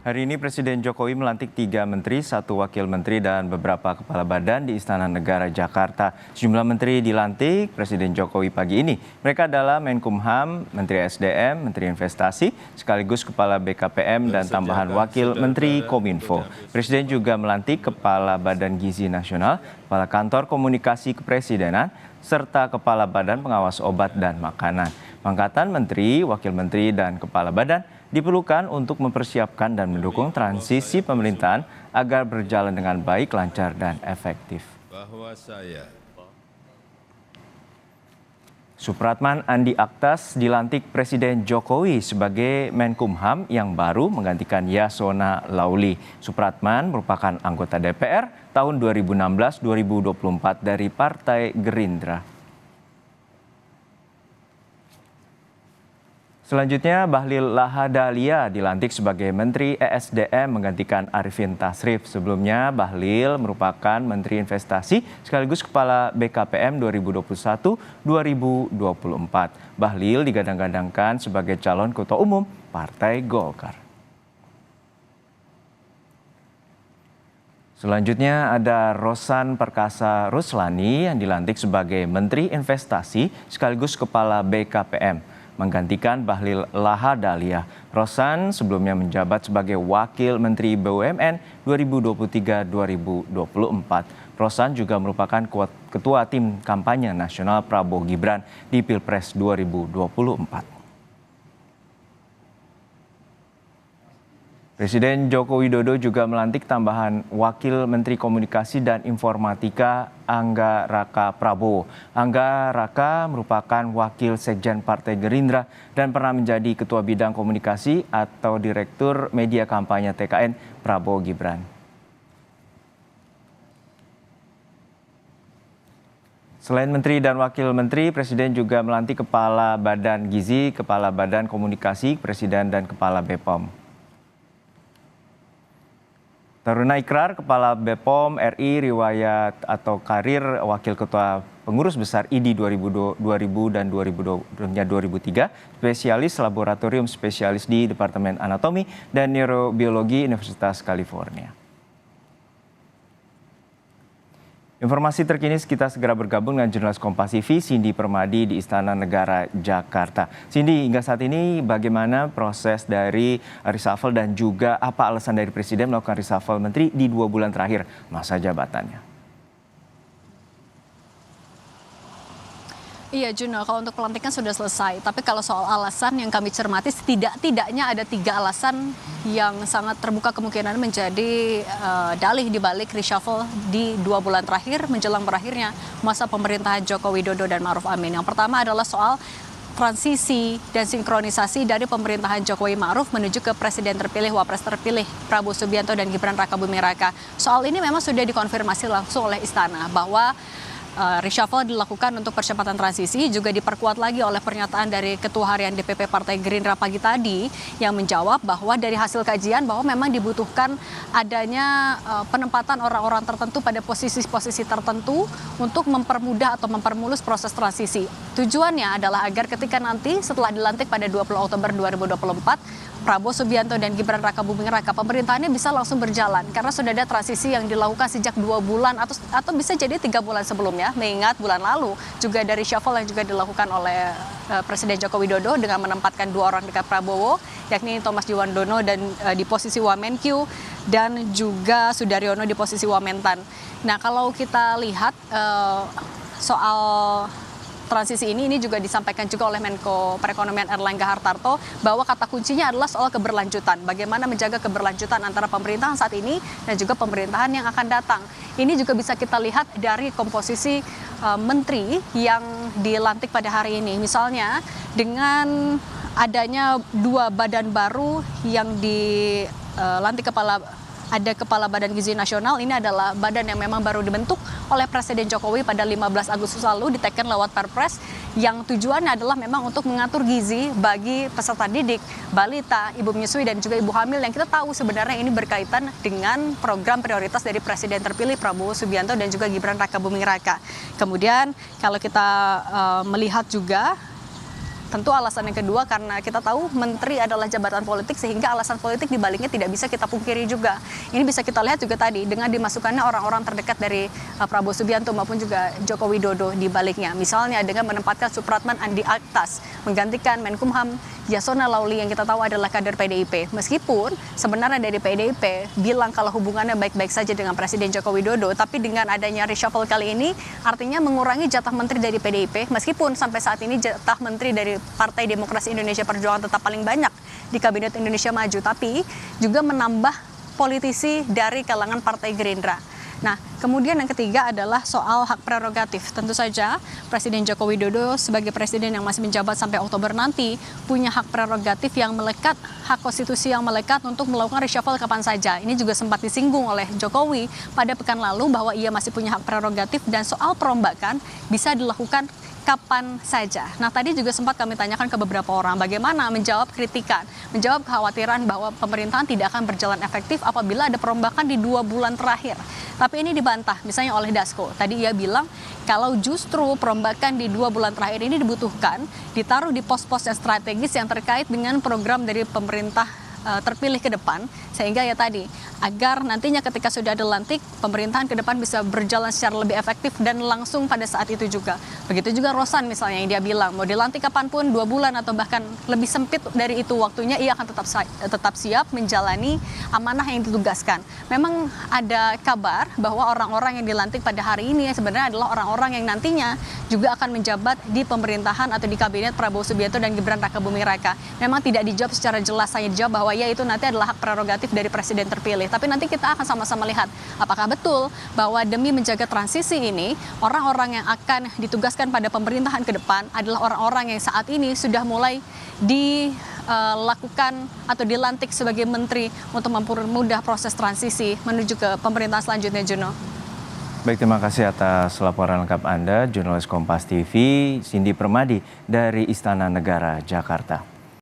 Hari ini Presiden Jokowi melantik 3 menteri, 1 wakil menteri, dan beberapa kepala badan di Istana Negara Jakarta. Sejumlah menteri dilantik Presiden Jokowi pagi ini. Mereka adalah Menkumham, Menteri SDM, Menteri Investasi, sekaligus Kepala BKPM dan tambahan Wakil Menteri Kominfo. Presiden juga melantik Kepala Badan Gizi Nasional, Kepala Kantor Komunikasi Kepresidenan, serta Kepala Badan Pengawas Obat dan Makanan. Pangkatan menteri, wakil menteri, dan kepala badan diperlukan untuk mempersiapkan dan mendukung transisi pemerintahan agar berjalan dengan baik, lancar, dan efektif. Supratman Andi Aktas dilantik Presiden Jokowi sebagai Menkumham yang baru menggantikan Yasona Lauli. Supratman merupakan anggota DPR tahun 2016-2024 dari Partai Gerindra. Selanjutnya, Bahlil Lahadalia dilantik sebagai Menteri ESDM menggantikan Arifin Tasrif. Sebelumnya, Bahlil merupakan Menteri Investasi sekaligus Kepala BKPM 2021-2024. Bahlil digadang-gadangkan sebagai calon Ketua Umum Partai Golkar. Selanjutnya ada Rosan Perkasa Ruslani yang dilantik sebagai Menteri Investasi sekaligus Kepala BKPM. Menggantikan Bahlil Lahadalia. Rosan sebelumnya menjabat sebagai Wakil Menteri BUMN 2023-2024. Rosan juga merupakan Ketua Tim Kampanye Nasional Prabowo Gibran di Pilpres 2024. Presiden Joko Widodo juga melantik tambahan Wakil Menteri Komunikasi dan Informatika Angga Raka Prabowo. Angga Raka merupakan Wakil Sekjen Partai Gerindra dan pernah menjadi Ketua Bidang Komunikasi atau Direktur Media Kampanye TKN Prabowo Gibran. Selain Menteri dan Wakil Menteri, Presiden juga melantik Kepala Badan Gizi, Kepala Badan Komunikasi Presiden, dan Kepala BPOM. Taruna Ikrar, Kepala BPOM RI, riwayat atau karir Wakil Ketua Pengurus Besar IDI 2000 dan 2003, spesialis laboratorium spesialis di Departemen Anatomi dan Neurobiologi Universitas California. Informasi terkini kita segera bergabung dengan jurnalis Kompas TV Cindy Permadi di Istana Negara Jakarta. Cindy, hingga saat ini bagaimana proses dari reshuffle dan juga apa alasan dari Presiden melakukan reshuffle menteri di 2 bulan terakhir masa jabatannya? Iya Juno, kalau untuk pelantikan sudah selesai. Tapi kalau soal alasan yang kami cermati, setidaknya ada 3 alasan yang sangat terbuka kemungkinan menjadi dalih di balik reshuffle di 2 bulan terakhir menjelang berakhirnya masa pemerintahan Joko Widodo dan Ma'ruf Amin. Yang pertama adalah soal transisi dan sinkronisasi dari pemerintahan Jokowi Ma'ruf menuju ke Presiden terpilih, Wapres terpilih Prabowo Subianto dan Gibran Rakabuming Raka. Soal ini memang sudah dikonfirmasi langsung oleh Istana bahwa reshuffle dilakukan untuk percepatan transisi, juga diperkuat lagi oleh pernyataan dari Ketua Harian DPP Partai Gerindra pagi tadi yang menjawab bahwa dari hasil kajian bahwa memang dibutuhkan adanya penempatan orang-orang tertentu pada posisi-posisi tertentu untuk mempermudah atau mempermulus proses transisi. Tujuannya adalah agar ketika nanti setelah dilantik pada 20 Oktober 2024, Prabowo Subianto dan Gibran Rakabuming Raka, pemerintahannya bisa langsung berjalan karena sudah ada transisi yang dilakukan sejak 2 bulan atau bisa jadi 3 bulan sebelumnya. Mengingat bulan lalu juga dari reshuffle yang juga dilakukan oleh Presiden Joko Widodo dengan menempatkan 2 orang dekat Prabowo, yakni Thomas Jiwandono dan di posisi Wamenkyu dan juga Sudaryono di posisi Wamentan. Nah, kalau kita lihat soal transisi ini juga disampaikan juga oleh Menko Perekonomian Erlangga Hartarto bahwa kata kuncinya adalah soal keberlanjutan. Bagaimana menjaga keberlanjutan antara pemerintahan saat ini dan juga pemerintahan yang akan datang. Ini juga bisa kita lihat dari komposisi menteri yang dilantik pada hari ini. Misalnya dengan adanya 2 badan baru yang dilantik ada Kepala Badan Gizi Nasional. Ini adalah badan yang memang baru dibentuk oleh Presiden Jokowi pada 15 Agustus lalu, diteken lewat Perpres, yang tujuannya adalah memang untuk mengatur gizi bagi peserta didik, balita, ibu menyusui, dan juga ibu hamil, yang kita tahu sebenarnya ini berkaitan dengan program prioritas dari Presiden terpilih Prabowo Subianto dan juga Gibran Rakabuming Raka. Kemudian kalau kita melihat juga tentu alasan yang kedua karena kita tahu menteri adalah jabatan politik sehingga alasan politik di baliknya tidak bisa kita pungkiri juga. Ini bisa kita lihat juga tadi dengan dimasukkannya orang-orang terdekat dari Prabowo Subianto maupun juga Joko Widodo di baliknya. Misalnya dengan menempatkan Supratman Andi Aktas menggantikan Menkumham Yasona Lawli yang kita tahu adalah kader PDIP. Meskipun sebenarnya dari PDIP bilang kalau hubungannya baik-baik saja dengan Presiden Joko Widodo, tapi dengan adanya reshuffle kali ini artinya mengurangi jatah menteri dari PDIP. Meskipun sampai saat ini jatah menteri dari Partai Demokrasi Indonesia Perjuangan tetap paling banyak di Kabinet Indonesia Maju, tapi juga menambah politisi dari kalangan Partai Gerindra. Nah, kemudian yang ketiga adalah soal hak prerogatif. Tentu saja Presiden Joko Widodo sebagai presiden yang masih menjabat sampai Oktober nanti punya hak prerogatif yang melekat, hak konstitusi yang melekat untuk melakukan reshuffle kapan saja. Ini juga sempat disinggung oleh Jokowi pada pekan lalu bahwa ia masih punya hak prerogatif dan soal perombakan bisa dilakukan kapan saja. Nah, tadi juga sempat kami tanyakan ke beberapa orang bagaimana menjawab kritikan, menjawab kekhawatiran bahwa pemerintahan tidak akan berjalan efektif apabila ada perombakan di 2 bulan terakhir. Tapi ini dibantah misalnya oleh Dasko. Tadi ia bilang kalau justru perombakan di 2 bulan terakhir ini dibutuhkan, ditaruh di pos-pos yang strategis yang terkait dengan program dari pemerintah terpilih ke depan, sehingga ya tadi agar nantinya ketika sudah dilantik pemerintahan ke depan bisa berjalan secara lebih efektif dan langsung pada saat itu juga. Begitu juga Rosan misalnya yang dia bilang mau dilantik kapanpun 2 bulan atau bahkan lebih sempit dari itu waktunya, ia akan tetap siap menjalani amanah yang ditugaskan. Memang ada kabar bahwa orang-orang yang dilantik pada hari ini sebenarnya adalah orang-orang yang nantinya juga akan menjabat di pemerintahan atau di kabinet Prabowo Subianto dan Gibran Rakabuming Raka. Memang tidak dijawab secara jelas, hanya dijawab bahwa ya itu nanti adalah hak prerogatif dari presiden terpilih. Tapi nanti kita akan sama-sama lihat apakah betul bahwa demi menjaga transisi ini orang-orang yang akan ditugaskan pada pemerintahan ke depan adalah orang-orang yang saat ini sudah mulai dilakukan atau dilantik sebagai menteri untuk mempermudah proses transisi menuju ke pemerintahan selanjutnya, Juno. Baik, terima kasih atas laporan lengkap Anda, jurnalis Kompas TV, Cindy Permadi dari Istana Negara, Jakarta.